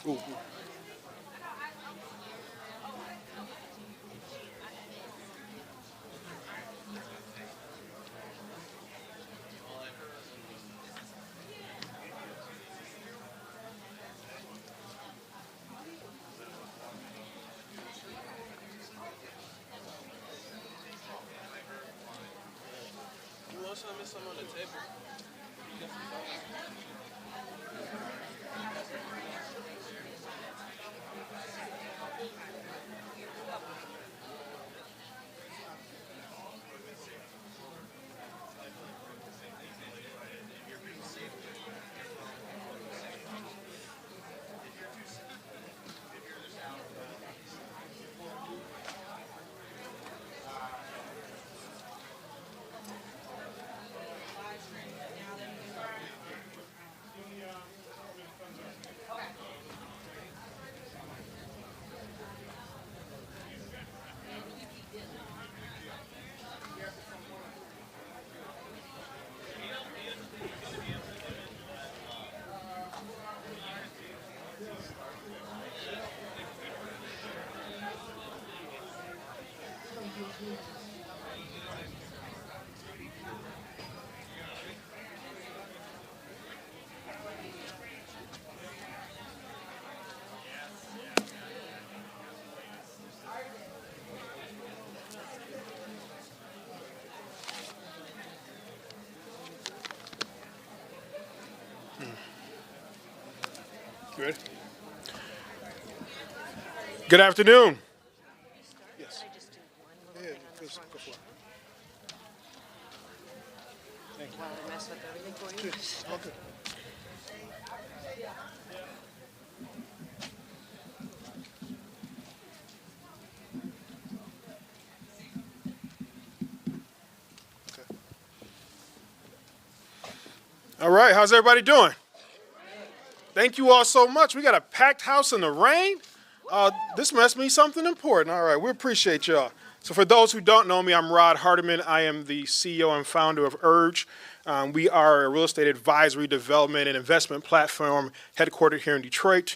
Ooh. You want some on the table? Good. Good afternoon. Yes. Yeah, go for it. Thank you. While I mess up everything for you. Okay. All right, how's everybody doing? Thank you all so much. We got a packed house in the rain. This must mean something important. All right, we appreciate y'all. So for those who don't know me, I'm Rod Hardamon. I am the CEO and founder of Urge. We are a real estate advisory, development, and investment platform headquartered here in Detroit.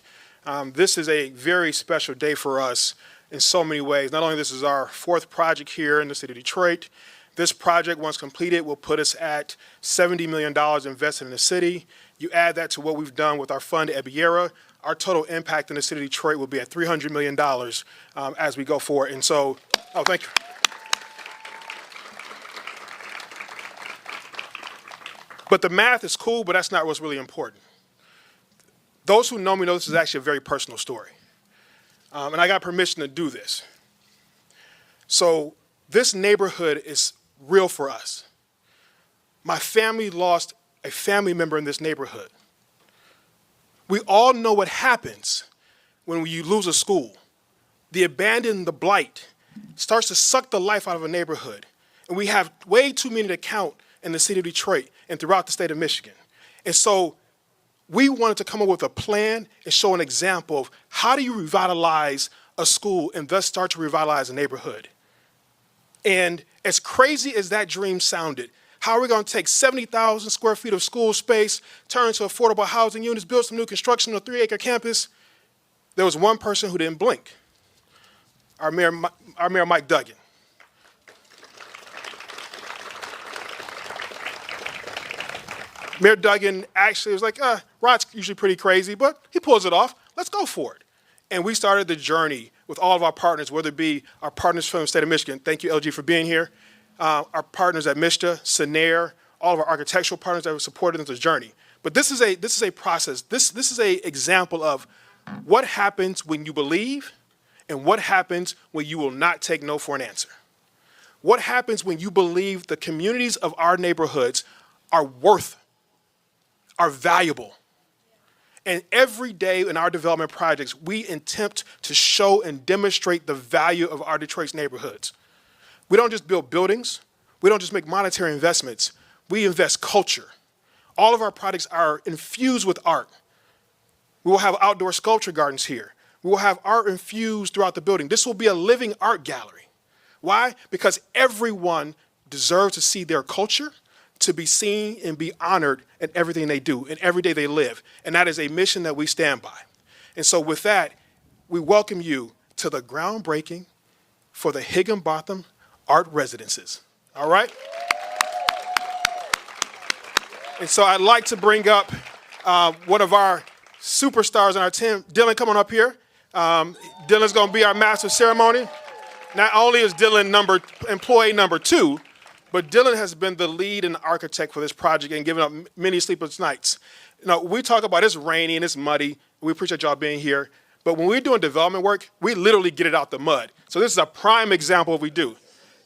This is a very special day for us in so many ways. Not only this is our fourth project here in the city of Detroit. This project, once completed, will put us at $70 million invested in the city. You add that to what we've done with our fund, Ebiera, our total impact in the city of Detroit will be at $300 million as we go forward. And so, oh, thank you. But the math is cool, but that's not what's really important. Those who know me know this is actually a very personal story. And I got permission to do this. So this neighborhood is real for us. My family lost a family member in this neighborhood. We all know what happens when you lose a school. The abandon, the blight, starts to suck the life out of a neighborhood. And we have way too many to count in the city of Detroit and throughout the state of Michigan. And so we wanted to come up with a plan and show an example of how do you revitalize a school and thus start to revitalize a neighborhood. And as crazy as that dream sounded, how are we going to take 70,000 square feet of school space, turn into affordable housing units, build some new construction on a 3-acre campus? There was one person who didn't blink, our Mayor Mike Duggan. Mayor Duggan actually was like, Rod's usually pretty crazy, but he pulls it off. Let's go for it. And we started the journey with all of our partners, whether it be our partners from the state of Michigan. Thank you, LG, for being here. Our partners at MISTA, SENAIR, all of our architectural partners that have supported this journey. But this is a process. This is a example of what happens when you believe and what happens when you will not take no for an answer. What happens when you believe the communities of our neighborhoods are valuable. And every day in our development projects, we attempt to show and demonstrate the value of our Detroit's neighborhoods. We don't just build buildings. We don't just make monetary investments. We invest culture. All of our projects are infused with art. We will have outdoor sculpture gardens here. We will have art infused throughout the building. This will be a living art gallery. Why? Because everyone deserves to see their culture, to be seen and be honored in everything they do and every day they live. And that is a mission that we stand by. And so with that, we welcome you to the groundbreaking for the Higginbotham Art Residences. All right? And so I'd like to bring up one of our superstars on our team. Dylan, come on up here. Dylan's going to be our master of ceremony. Not only is Dylan employee number 2, but Dylan has been the lead and architect for this project and given up many sleepless nights. You know, we talk about it's rainy and it's muddy. We appreciate y'all being here. But when we're doing development work, we literally get it out the mud. So this is a prime example of what we do.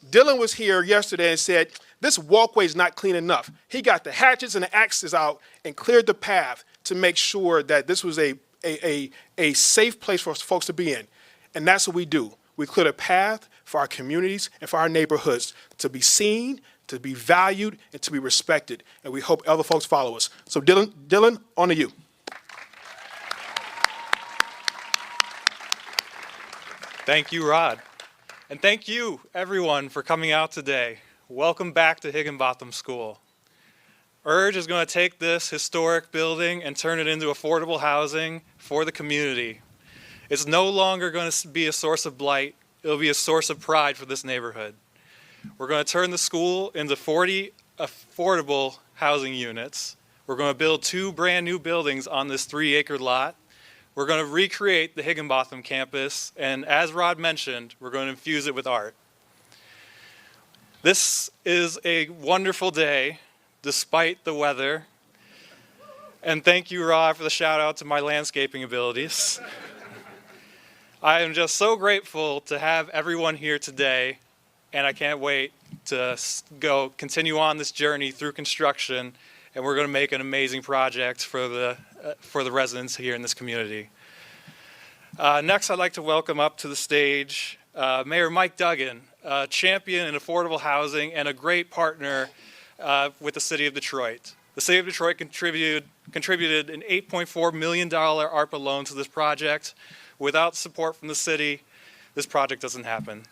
Dylan was here yesterday and said, this walkway is not clean enough. He got the hatchets and the axes out and cleared the path to make sure that this was a safe place for folks to be in. And that's what we do. We clear a path for our communities and for our neighborhoods to be seen, to be valued, and to be respected. And we hope other folks follow us. So Dylan, on to you. Thank you, Rod. And thank you, everyone, for coming out today. Welcome back to Higginbotham School. URGE is going to take this historic building and turn it into affordable housing for the community. It's no longer going to be a source of blight. It'll be a source of pride for this neighborhood. We're going to turn the school into 40 affordable housing units. We're going to build 2 brand new buildings on this 3-acre lot. We're going to recreate the Higginbotham campus, and as Rod mentioned, we're going to infuse it with art. This is a wonderful day, despite the weather. And thank you, Rod, for the shout out to my landscaping abilities. I am just so grateful to have everyone here today, and I can't wait to continue on this journey through construction, and we're going to make an amazing project for the residents here in this community. Next, I'd like to welcome up to the stage Mayor Mike Duggan, a champion in affordable housing and a great partner with the City of Detroit. The City of Detroit contributed an $8.4 million ARPA loan to this project. Without support from the city, this project doesn't happen.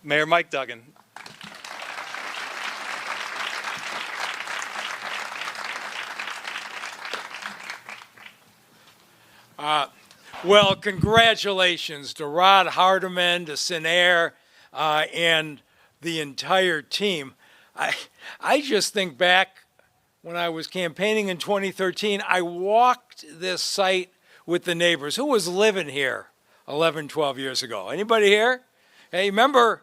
Mayor Mike Duggan. Well, congratulations to Rod Hardamon, to SENAIR, and the entire team. I just think back when I was campaigning in 2013, I walked this site with the neighbors. Who was living here 11, 12 years ago? Anybody here? Hey, remember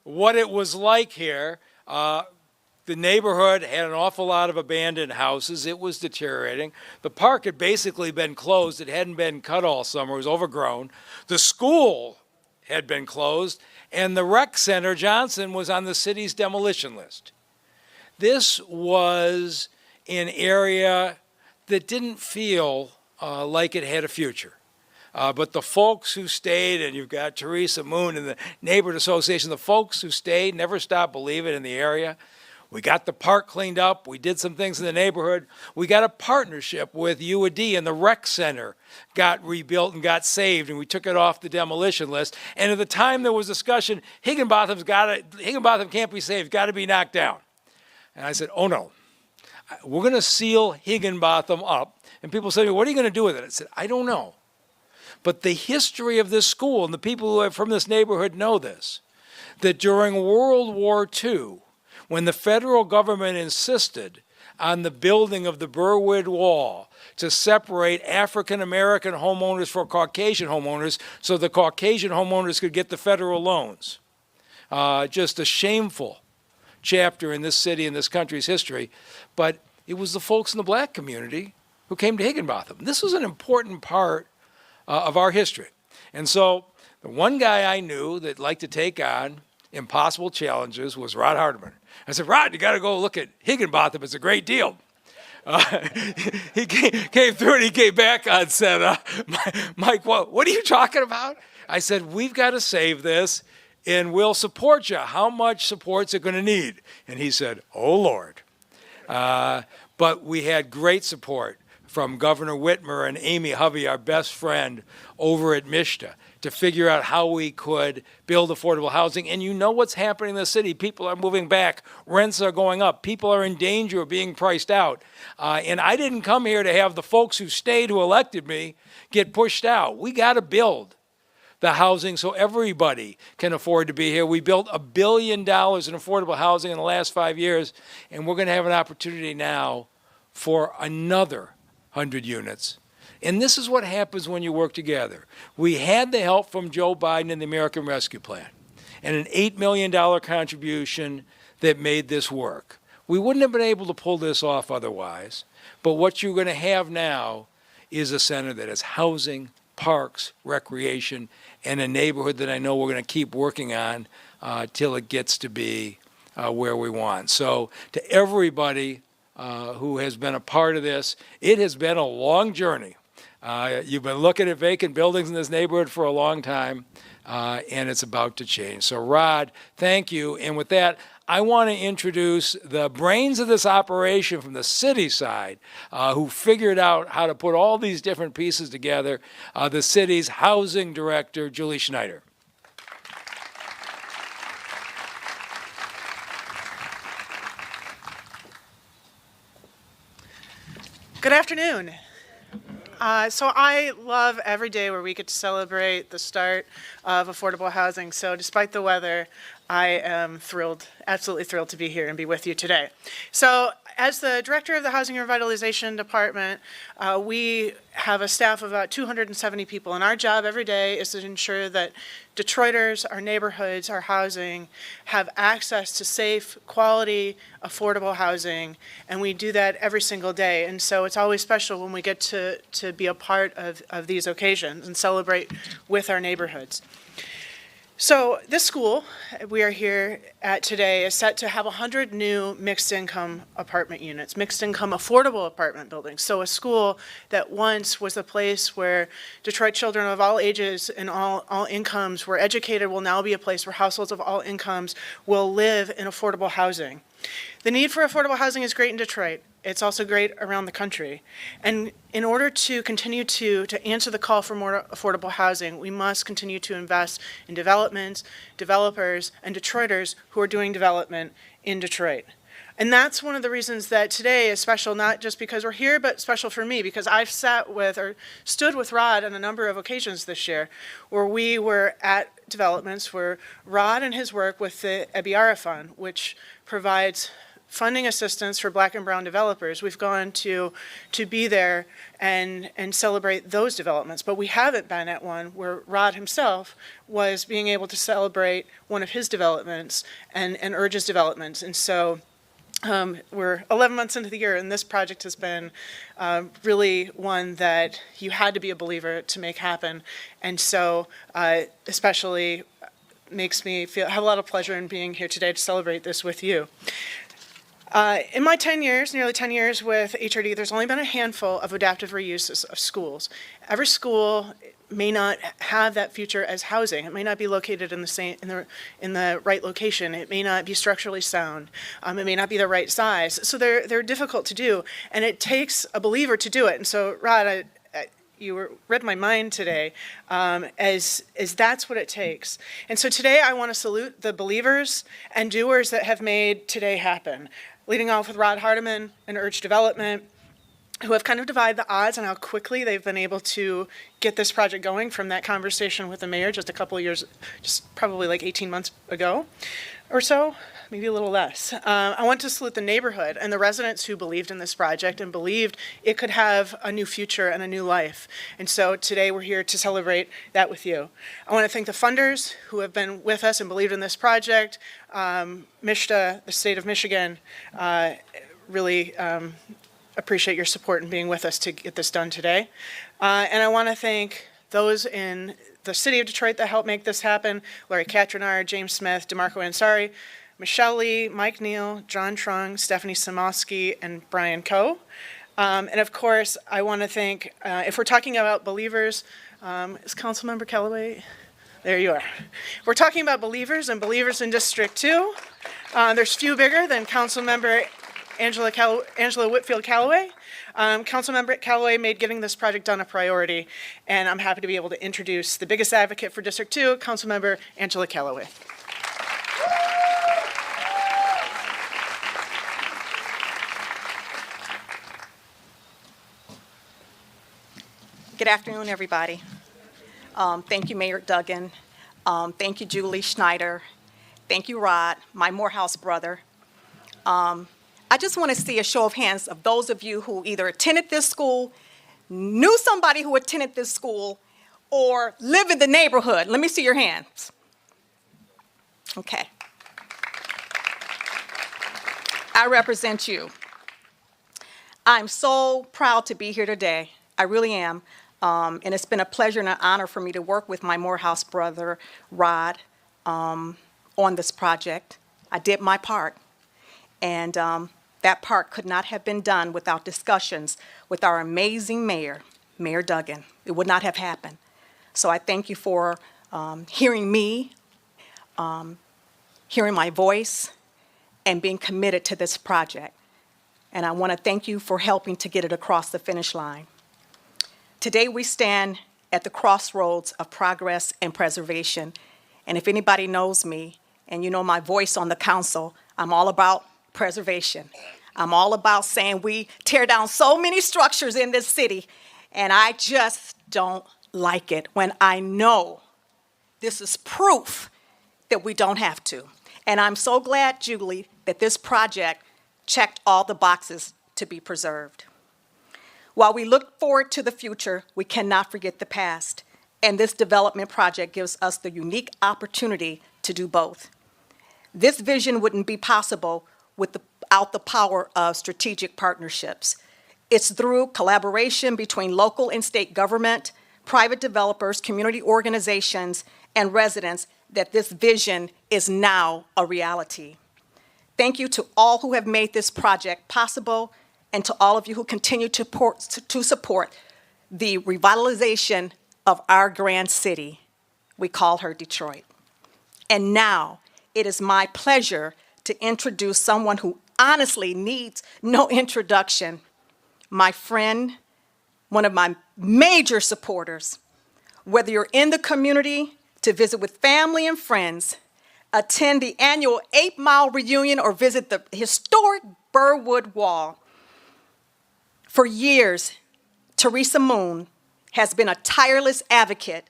what it was like here? The neighborhood had an awful lot of abandoned houses. It was deteriorating. The park had basically been closed. It hadn't been cut all summer. It was overgrown. The school had been closed, and the rec center, Johnson, was on the city's demolition list. This was an area that didn't feel like it had a future. But the folks who stayed, and you've got Teresa Moon and the Neighborhood Association, the folks who stayed never stopped believing in the area. We got the park cleaned up. We did some things in the neighborhood. We got a partnership with UAD, and the rec center got rebuilt and got saved, and we took it off the demolition list. And at the time there was discussion, Higginbotham can't be saved, got to be knocked down. And I said, oh no, we're going to seal Higginbotham up. And people said to me, what are you going to do with it? I said, I don't know. But the history of this school, and the people who are from this neighborhood know this, that during World War II, when the federal government insisted on the building of the Burwood Wall to separate African American homeowners from Caucasian homeowners so the Caucasian homeowners could get the federal loans. Just a shameful chapter in this city and this country's history. But it was the folks in the black community who came to Higginbotham. This was an important part of our history. And so the one guy I knew that liked to take on impossible challenges was Rod Hardamon. I said, Rod, you got to go look at Higginbotham. It's a great deal. He came through and he came back and said, Mike, what are you talking about? I said, we've got to save this and we'll support you. How much support's it going to need? And he said, oh, Lord. But we had great support from Governor Whitmer and Amy Hovey, our best friend, over at MISHTA, to figure out how we could build affordable housing. And you know what's happening in the city. People are moving back. Rents are going up. People are in danger of being priced out. And I didn't come here to have the folks who stayed, who elected me, get pushed out. We got to build the housing so everybody can afford to be here. We built $1 billion in affordable housing in the last 5 years, and we're going to have an opportunity now for another 100 units. And this is what happens when you work together. We had the help from Joe Biden and the American Rescue Plan and an $8 million contribution that made this work. We wouldn't have been able to pull this off otherwise, but what you're going to have now is a center that has housing, parks, recreation, and a neighborhood that I know we're going to keep working on till it gets to be where we want. So to everybody who has been a part of this, it has been a long journey. You've been looking at vacant buildings in this neighborhood for a long time, and it's about to change. So Rod, thank you. And with that, I want to introduce the brains of this operation from the city side, who figured out how to put all these different pieces together, the city's housing director, Julie Schneider. Good afternoon. So I love every day where we get to celebrate the start of affordable housing. So despite the weather, I am thrilled, absolutely thrilled to be here and be with you today. So as the director of the Housing and Revitalization Department, we have a staff of about 270 people, and our job every day is to ensure that Detroiters, our neighborhoods, our housing, have access to safe, quality, affordable housing, and we do that every single day. And so it's always special when we get to be a part of these occasions and celebrate with our neighborhoods. So this school we are here at today is set to have 100 new mixed income apartment units, mixed income affordable apartment buildings. So a school that once was a place where Detroit children of all ages and all incomes were educated will now be a place where households of all incomes will live in affordable housing. The need for affordable housing is great in Detroit. It's also great around the country. And in order to continue to answer the call for more affordable housing, we must continue to invest in developments, developers, and Detroiters who are doing development in Detroit. And that's one of the reasons that today is special, not just because we're here, but special for me, because I've sat with or stood with Rod on a number of occasions this year where we were at developments where Rod and his work with the Ebiara Fund, which provides funding assistance for Black and brown developers. We've gone to be there and celebrate those developments, but we haven't been at one where Rod himself was being able to celebrate one of his developments and urges developments. And so we're 11 months into the year, and this project has been really one that you had to be a believer to make happen. And so especially makes me have a lot of pleasure in being here today to celebrate this with you. In my 10 years, nearly 10 years with HRD, there's only been a handful of adaptive reuses of schools. Every school may not have that future as housing. It may not be located in the right location. It may not be structurally sound. It may not be the right size. So they're difficult to do, and it takes a believer to do it. And so, Rod, you read my mind today, as that's what it takes. And so today I want to salute the believers and doers that have made today happen. Leading off with Rod Hardamon and Urge Development, who have kind of divided the odds on how quickly they've been able to get this project going from that conversation with the mayor just a couple of years, just probably like 18 months ago or so, maybe a little less. I want to salute the neighborhood and the residents who believed in this project and believed it could have a new future and a new life. And so today we're here to celebrate that with you. I want to thank the funders who have been with us and believed in this project. MISTA, the state of Michigan, really appreciate your support and being with us to get this done today. And I want to thank those in the city of Detroit that helped make this happen: Larry Katranard, James Smith, DeMarco Ansari, Michelle Lee, Mike Neal, John Trung, Stephanie Samosky, and Brian Coe. And of course, I want to thank, if we're talking about believers, is Councilmember Callaway? There you are. We're talking about believers and believers in District 2. There's few bigger than Councilmember Angela Whitfield Callaway. Councilmember Callaway made getting this project done a priority, and I'm happy to be able to introduce the biggest advocate for District 2, Councilmember Angela Callaway. Good afternoon, everybody. Thank you, Mayor Duggan. Thank you, Julie Schneider. Thank you, Rod, my Morehouse brother. I just want to see a show of hands of those of you who either attended this school, knew somebody who attended this school, or live in the neighborhood. Let me see your hands. Okay. I represent you. I'm so proud to be here today. I really am. And it's been a pleasure and an honor for me to work with my Morehouse brother, Rod, on this project. I did my part. And that part could not have been done without discussions with our amazing mayor, Mayor Duggan. It would not have happened. So I thank you for hearing me, hearing my voice, and being committed to this project. And I want to thank you for helping to get it across the finish line. Today we stand at the crossroads of progress and preservation. And if anybody knows me, and you know my voice on the council, I'm all about preservation. I'm all about saying we tear down so many structures in this city, and I just don't like it when I know this is proof that we don't have to. And I'm so glad, Julie, that this project checked all the boxes to be preserved. While we look forward to the future, we cannot forget the past. And this development project gives us the unique opportunity to do both. This vision wouldn't be possible without the power of strategic partnerships. It's through collaboration between local and state government, private developers, community organizations, and residents that this vision is now a reality. Thank you to all who have made this project possible, and to all of you who continue to support the revitalization of our grand city. We call her Detroit. And now it is my pleasure to introduce someone who honestly needs no introduction, my friend, one of my major supporters. Whether you're in the community to visit with family and friends, attend the annual 8 Mile reunion, or visit the historic Burwood Wall. For years, Teresa Moon has been a tireless advocate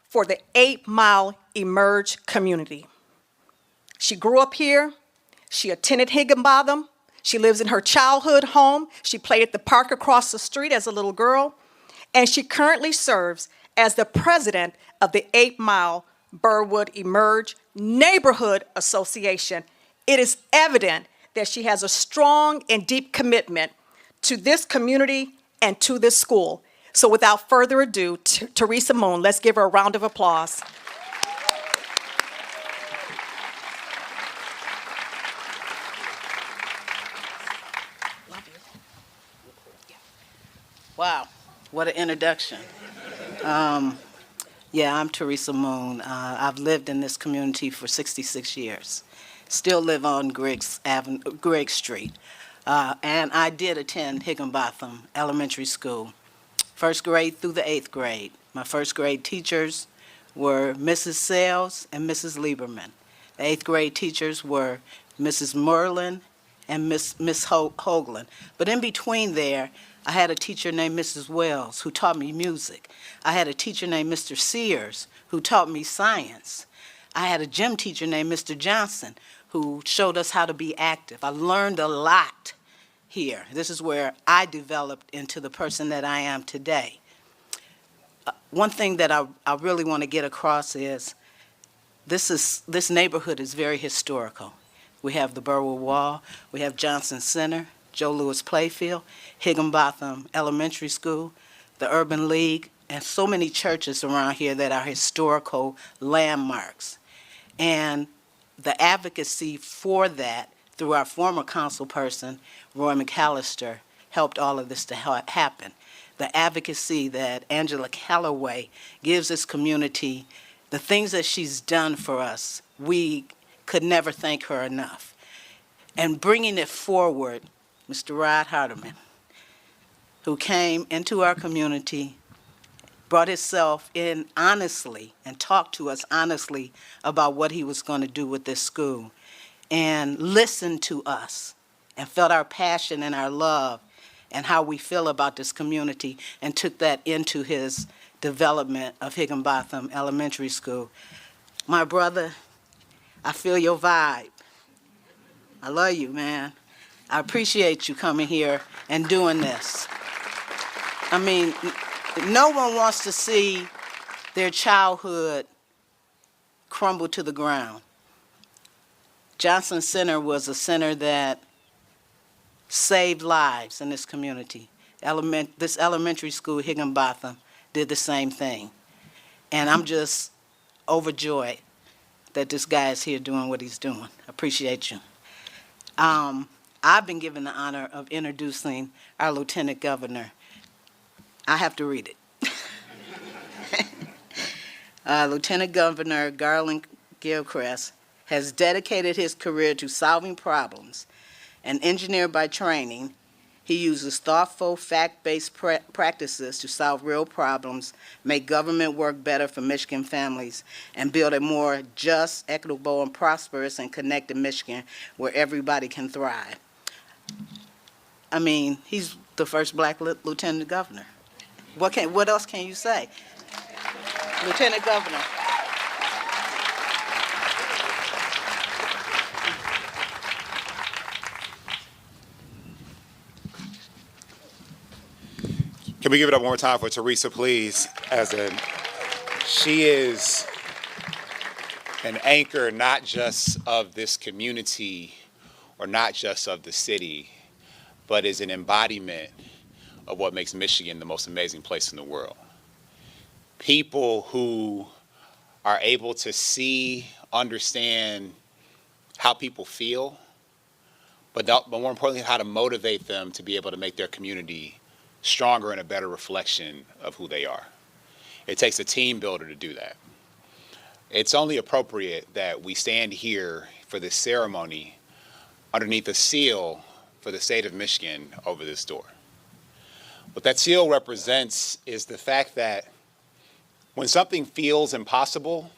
for the 8 Mile Emerge community. She grew up here. She attended Higginbotham. She lives in her childhood home. She played at the park across the street as a little girl. And she currently serves as the president of the 8 Mile Burwood Emerge Neighborhood Association. It is evident that she has a strong and deep commitment to this community and to this school. So without further ado, Teresa Moon, let's give her a round of applause. Love you. Wow, what an introduction. Yeah, I'm Teresa Moon. I've lived in this community for 66 years. Still live on Griggs Street. And I did attend Higginbotham Elementary School, first grade through the 8th grade. My first grade teachers were Mrs. Sales and Mrs. Lieberman. The 8th grade teachers were Mrs. Merlin and Miss Hoagland. But in between there, I had a teacher named Mrs. Wells who taught me music. I had a teacher named Mr. Sears who taught me science. I had a gym teacher named Mr. Johnson who showed us how to be active. I learned a lot here. This is where I developed into the person that I am today. One thing that I really want to get across is this neighborhood is very historical. We have the Burwell Wall, we have Johnson Center, Joe Louis Playfield, Higginbotham Elementary School, the Urban League, and so many churches around here that are historical landmarks. And the advocacy for that through our former council person, Roy McAllister, helped all of this to happen. The advocacy that Angela Calloway gives this community, the things that she's done for us, we could never thank her enough. And bringing it forward, Mr. Rod Hardamon, who came into our community, brought himself in honestly and talked to us honestly about what he was going to do with this school, and listened to us and felt our passion and our love and how we feel about this community, and took that into his development of Higginbotham Elementary School. My brother, I feel your vibe. I love you, man. I appreciate you coming here and doing this. I mean, no one wants to see their childhood crumble to the ground. Johnson Center was a center that saved lives in this community. This elementary school, Higginbotham, did the same thing. And I'm just overjoyed that this guy is here doing what he's doing. Appreciate you. I've been given the honor of introducing our Lieutenant Governor. I have to read it. Lieutenant Governor Garland Gilchrist has dedicated his career to solving problems. An engineer by training, he uses thoughtful, fact-based practices to solve real problems, make government work better for Michigan families, and build a more just, equitable, and prosperous and connected Michigan where everybody can thrive. I mean, he's the first black lieutenant governor. What else can you say? Lieutenant Governor. Can we give it up one more time for Teresa, please? She is an anchor not just of this community or not just of the city, but is an embodiment of what makes Michigan the most amazing place in the world. People who are able to see, understand how people feel, but more importantly, how to motivate them to be able to make their community stronger and a better reflection of who they are. It takes a team builder to do that. It's only appropriate that we stand here for this ceremony underneath a seal for the state of Michigan over this door. What that seal represents is the fact that when something feels impossible,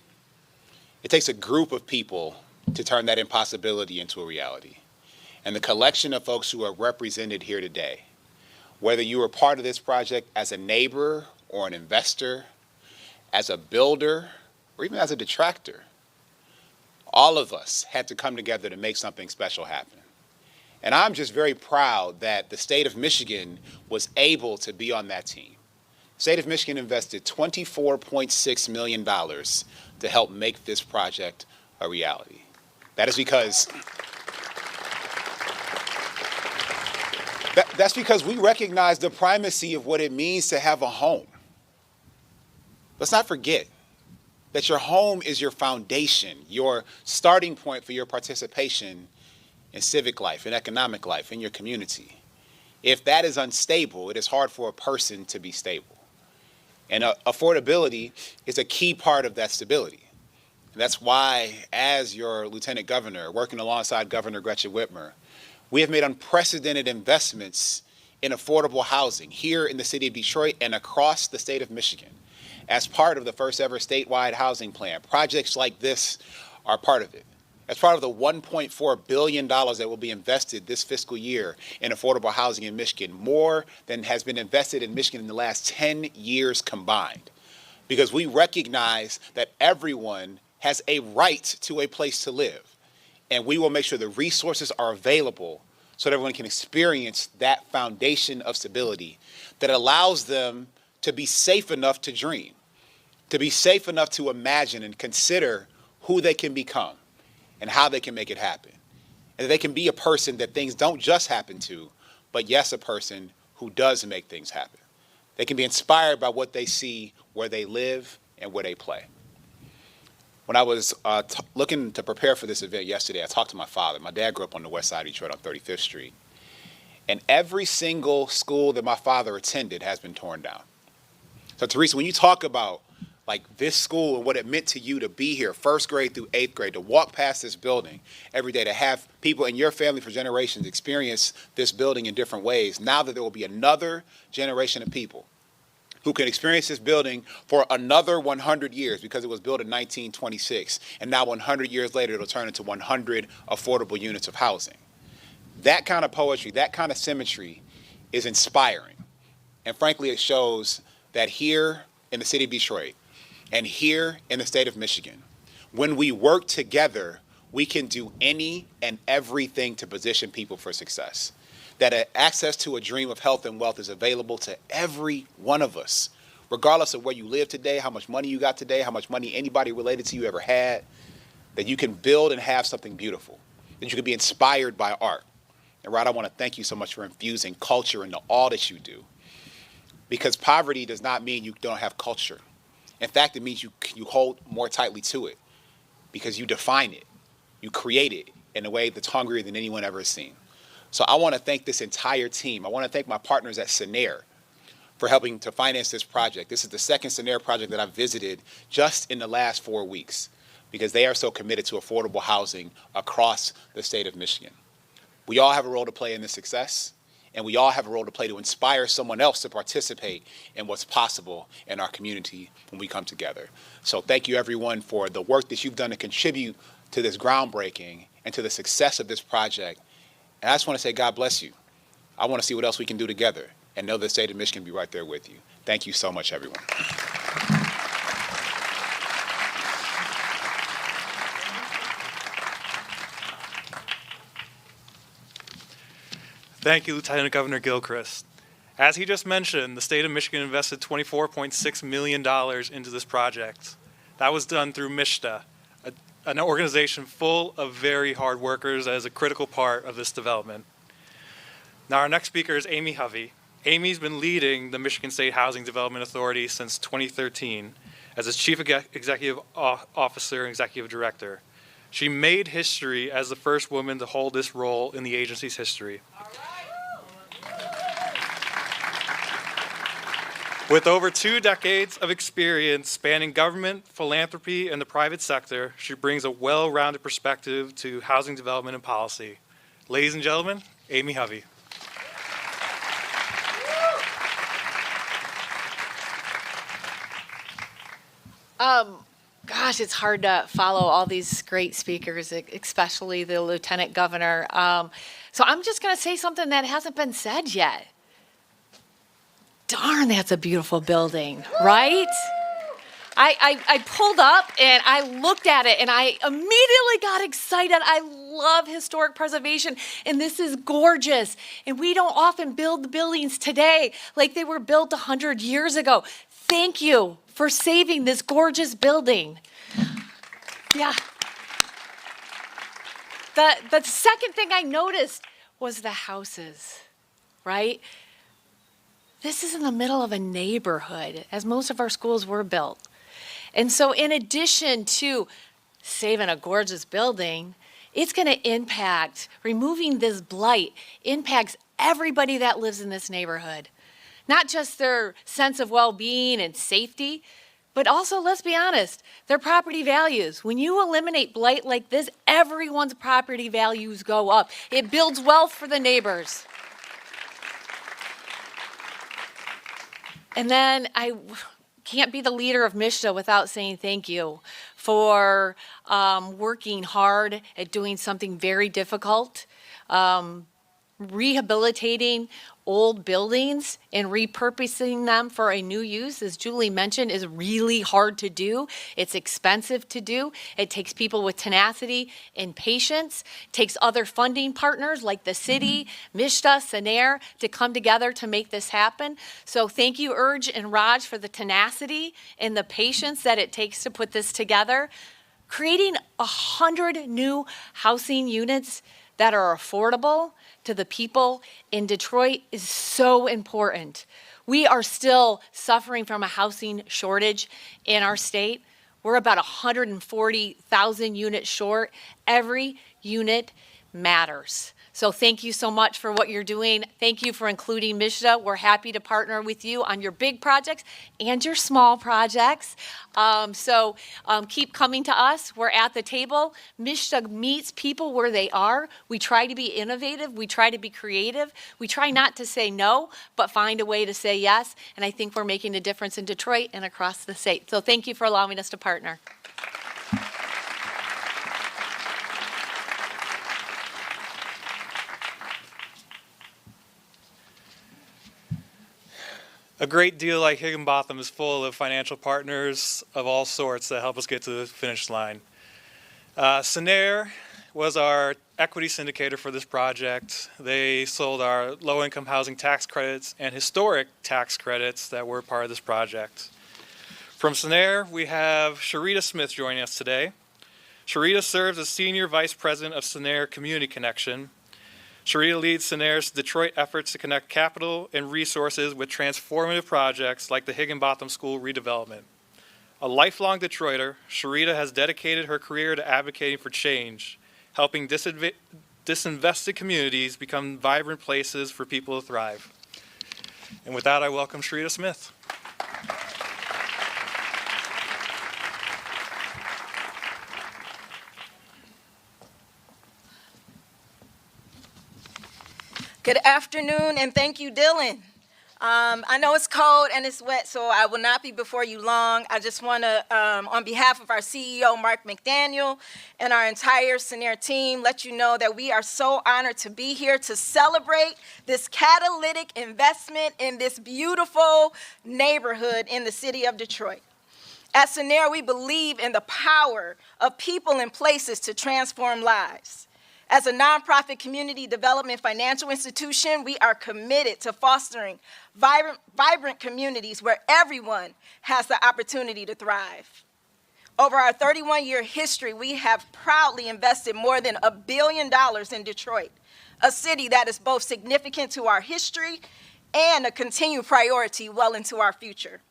it takes a group of people to turn that impossibility into a reality. And the collection of folks who are represented here today, whether you were part of this project as a neighbor or an investor, as a builder, or even as a detractor, all of us had to come together to make something special happen. And I'm just very proud that the state of Michigan was able to be on that team. The state of Michigan invested $24.6 million to help make this project a reality. That is because That's because we recognize the primacy of what it means to have a home. Let's not forget that your home is your foundation, your starting point for your participation in civic life, in economic life, in your community. If that is unstable, it is hard for a person to be stable. And affordability is a key part of that stability. And that's why, as your Lieutenant Governor, working alongside Governor Gretchen Whitmer, we have made unprecedented investments in affordable housing here in the city of Detroit and across the state of Michigan as part of the first ever statewide housing plan. Projects like this are part of it. as part of the $1.4 billion that will be invested this fiscal year in affordable housing in Michigan, more than has been invested in Michigan in the last 10 years combined. Because we recognize that everyone has a right to a place to live. And we will make sure the resources are available so that everyone can experience that foundation of stability that allows them to be safe enough to dream, to be safe enough to imagine and consider who they can become and how they can make it happen. And that they can be a person that things don't just happen to, but yes, a person who does make things happen. They can be inspired by what they see where they live and where they play. When I was looking to prepare for this event yesterday, I talked to my father. My dad grew up on the west side of Detroit on 35th Street. And every single school that my father attended has been torn down. So Teresa, when you talk about like this school and what it meant to you to be here, first grade through eighth grade, to walk past this building every day, to have people in your family for generations experience this building in different ways, now that there will be another generation of people who can experience this building for another 100 years, because it was built in 1926, and now 100 years later it'll turn into 100 affordable units of housing. That kind of poetry, that kind of symmetry is inspiring. And frankly, it shows that here in the city of Detroit and here in the state of Michigan, when we work together, we can do any and everything to position people for success. That access to a dream of health and wealth is available to every one of us, regardless of where you live today, how much money you got today, how much money anybody related to you ever had, that you can build and have something beautiful, that you can be inspired by art. And Rod, I want to thank you so much for infusing culture into all that you do, because poverty does not mean you don't have culture. In fact, it means you hold more tightly to it, because you define it, you create it in a way that's hungrier than anyone ever has seen. So I want to thank this entire team. I want to thank my partners at Senair for helping to finance this project. This is the second Senair project that I've visited just in the last 4 weeks, because they are so committed to affordable housing across the state of Michigan. We all have a role to play in this success, and we all have a role to play to inspire someone else to participate in what's possible in our community when we come together. So thank you, everyone, for the work that you've done to contribute to this groundbreaking and to the success of this project. And I just want to say, God bless you. I want to see what else we can do together, and know the state of Michigan will be right there with you. Thank you so much, everyone. Thank you, Lieutenant Governor Gilchrist. As he just mentioned, the state of Michigan invested $24.6 million into this project. That was done through MISHTA, an organization full of very hard workers as a critical part of this development. Now our next speaker is Amy Hovey. Amy's been leading the Michigan State Housing Development Authority since 2013 as its Chief Executive Officer and Executive Director. She made history as the first woman to hold this role in the agency's history. With over 2 decades of experience spanning government, philanthropy, and the private sector, she brings a well-rounded perspective to housing development and policy. Ladies and gentlemen, Amy Hovey. Gosh, it's hard to follow all these great speakers, especially the Lieutenant Governor. So I'm just going to say something that hasn't been said yet. Darn, that's a beautiful building, right? I pulled up and I looked at it and I immediately got excited. I love historic preservation and this is gorgeous. And we don't often build the buildings today like they were built 100 years ago. Thank you for saving this gorgeous building. Yeah. The second thing I noticed was the houses, right? This is in the middle of a neighborhood, as most of our schools were built. And so in addition to saving a gorgeous building, it's going to impact, removing this blight impacts everybody that lives in this neighborhood. Not just their sense of well-being and safety, but also, let's be honest, their property values. When you eliminate blight like this, everyone's property values go up. It builds wealth for the neighbors. And then can't be the leader of MISHDA without saying thank you for working hard at doing something very difficult, rehabilitating old buildings and repurposing them for a new use, as Julie mentioned, is really hard to do. It's expensive to do. It takes people with tenacity and patience. It takes other funding partners like the city, MISHDA, SENER to come together to make this happen. So thank you, Urge and Raj, for the tenacity and the patience that it takes to put this together. Creating 100 new housing units that are affordable to the people in Detroit is so important. We are still suffering from a housing shortage in our state. We're about 140,000 units short. Every unit matters. So thank you so much for what you're doing. Thank you for including MISHDA. We're happy to partner with you on your big projects and your small projects. Keep coming to us. We're at the table. MISHDA meets people where they are. We try to be innovative. We try to be creative. We try not to say no, but find a way to say yes. And I think we're making a difference in Detroit and across the state. So thank you for allowing us to partner. A great deal like Higginbotham is full of financial partners of all sorts that help us get to the finish line. SENER was our equity syndicator for this project. They sold our low-income housing tax credits and historic tax credits that were part of this project. From SENER, we have Sharita Smith joining us today. Sharita serves as Senior Vice President of SENER Community Connection. Sharita leads SENER's Detroit efforts to connect capital and resources with transformative projects like the Higginbotham School redevelopment. A lifelong Detroiter, Sharita has dedicated her career to advocating for change, helping disinvested communities become vibrant places for people to thrive. And with that, I welcome Sharita Smith. Good afternoon, and thank you, Dylan. I know it's cold and it's wet, so I will not be before you long. I just want to, on behalf of our CEO, Mark McDaniel, and our entire SENER team, let you know that we are so honored to be here to celebrate this catalytic investment in this beautiful neighborhood in the city of Detroit. At SENER, we believe in the power of people and places to transform lives. As a nonprofit community development financial institution, we are committed to fostering vibrant communities where everyone has the opportunity to thrive. Over our 31-year history, we have proudly invested more than $1 billion in Detroit, a city that is both significant to our history and a continued priority well into our future.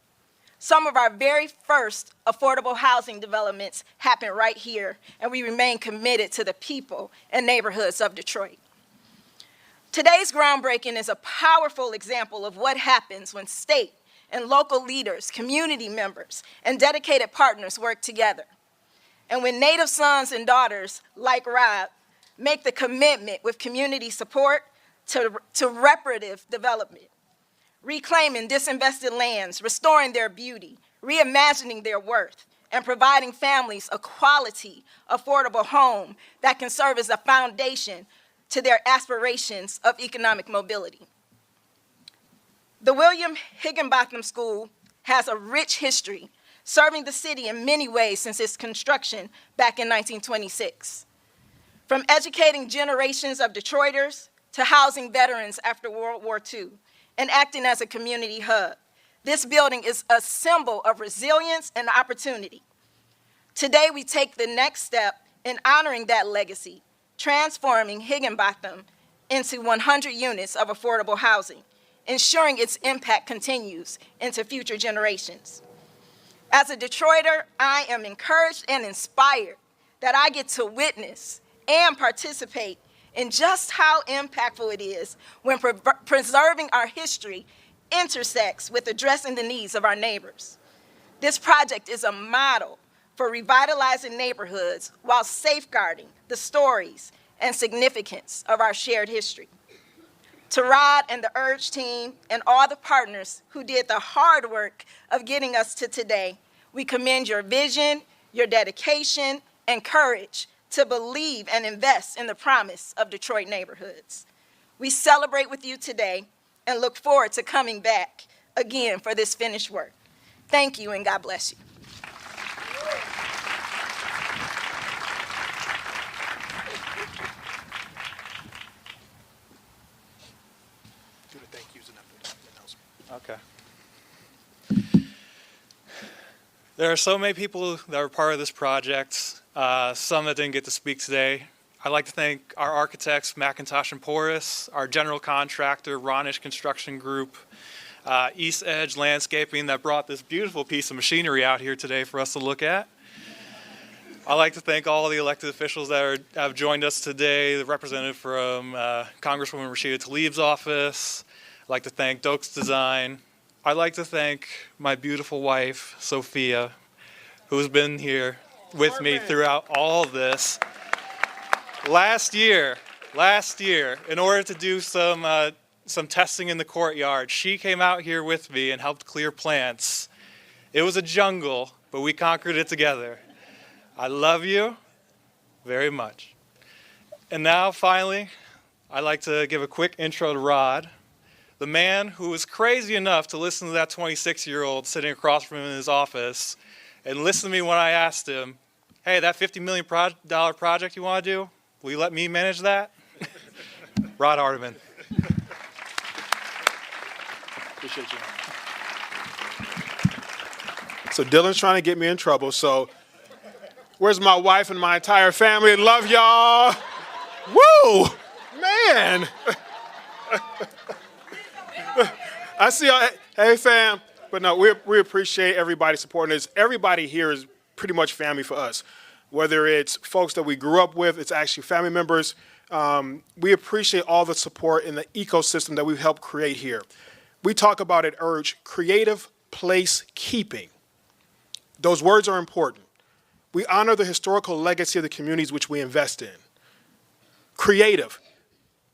Some of our very first affordable housing developments happened right here, and we remain committed to the people and neighborhoods of Detroit. Today's groundbreaking is a powerful example of what happens when state and local leaders, community members, and dedicated partners work together. And when Native sons and daughters like Rod make the commitment with community support to reparative development, reclaiming disinvested lands, restoring their beauty, reimagining their worth, and providing families a quality, affordable home that can serve as a foundation to their aspirations of economic mobility. The William Higginbotham School has a rich history, serving the city in many ways since its construction back in 1926. From educating generations of Detroiters to housing veterans after World War II, and acting as a community hub. This building is a symbol of resilience and opportunity. Today, we take the next step in honoring that legacy, transforming Higginbotham into 100 units of affordable housing, ensuring its impact continues into future generations. As a Detroiter, I am encouraged and inspired that I get to witness and participate and just how impactful it is when preserving our history intersects with addressing the needs of our neighbors. This project is a model for revitalizing neighborhoods while safeguarding the stories and significance of our shared history. To Rod and the URGE team and all the partners who did the hard work of getting us to today, we commend your vision, your dedication, and courage to believe and invest in the promise of Detroit neighborhoods. We celebrate with you today and look forward to coming back again for this finished work. Thank you and God bless you. Do the thank yous and announcement. Okay. There are so many people that were part of this project, some that didn't get to speak today. I'd like to thank our architects, McIntosh and Porras, our general contractor, Ronish Construction Group, East Edge Landscaping that brought this beautiful piece of machinery out here today for us to look at. I'd like to thank all the elected officials that have joined us today, the representative from Congresswoman Rashida Tlaib's office. I'd like to thank Dokes Design. I'd like to thank my beautiful wife, Sophia, who's been here with me throughout all of this. Last year, in order to do some testing in the courtyard, she came out here with me and helped clear plants. It was a jungle, but we conquered it together. I love you very much. And now, finally, I'd like to give a quick intro to Rod, the man who was crazy enough to listen to that 26-year-old sitting across from him in his office and listen to me when I asked him, hey, that $50 million project you want to do, will you let me manage that? Rod Hardamon. Appreciate you. So Dylan's trying to get me in trouble, so where's my wife and my entire family? Love y'all. Woo! Man! I see y'all. Hey, fam. But no, we appreciate everybody supporting us. Everybody here is pretty much family for us. Whether it's folks that we grew up with, it's actually family members. We appreciate all the support in the ecosystem that we've helped create here. We talk about at URGE, creative place keeping. Those words are important. We honor the historical legacy of the communities which we invest in. Creative.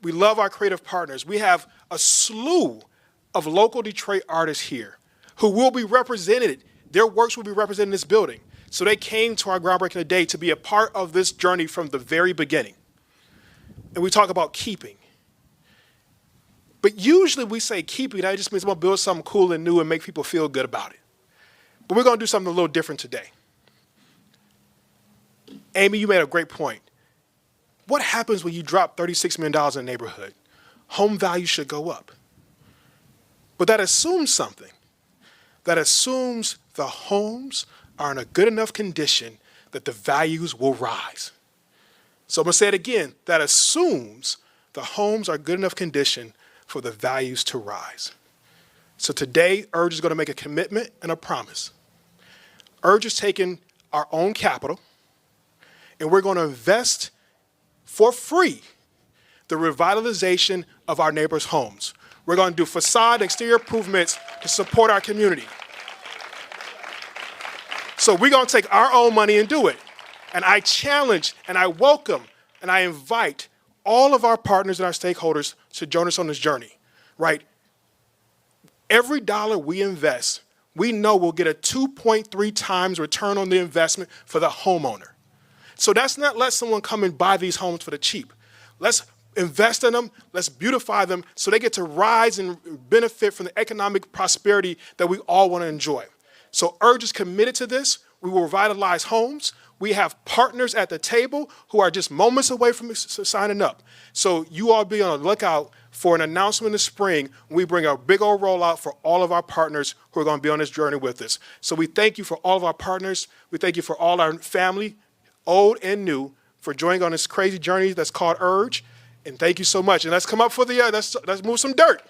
We love our creative partners. We have a slew of local Detroit artists here who will be represented. Their works will be represented in this building. So they came to our groundbreaking today to be a part of this journey from the very beginning. And we talk about keeping. But usually we say keeping, that just means we're going to build something cool and new and make people feel good about it. But we're going to do something a little different today. Amy, you made a great point. What happens when you drop $36 million in a neighborhood? Home values should go up. But that assumes something. That assumes the homes are in a good enough condition that the values will rise. So I'm going to say it again. That assumes the homes are good enough condition for the values to rise. So today, URGE is going to make a commitment and a promise. URGE is taking our own capital, and we're going to invest for free the revitalization of our neighbors' homes. We're going to do facade exterior improvements to support our community. So we're going to take our own money and do it. And I challenge and I welcome and I invite all of our partners and our stakeholders to join us on this journey, right? Every dollar we invest, we know we'll get a 2.3 times return on the investment for the homeowner. So that's not let someone come and buy these homes for the cheap. Let's invest in them, let's beautify them so they get to rise and benefit from the economic prosperity that we all want to enjoy. So URGE is committed to this. We will revitalize homes. We have partners at the table who are just moments away from signing up. So you all be on the lookout for an announcement in the spring when we bring a big old rollout for all of our partners who are going to be on this journey with us. So we thank you for all of our partners. We thank you for all our family, old and new, for joining on this crazy journey that's called URGE. And thank you so much. And let's come up for the, let's move some dirt.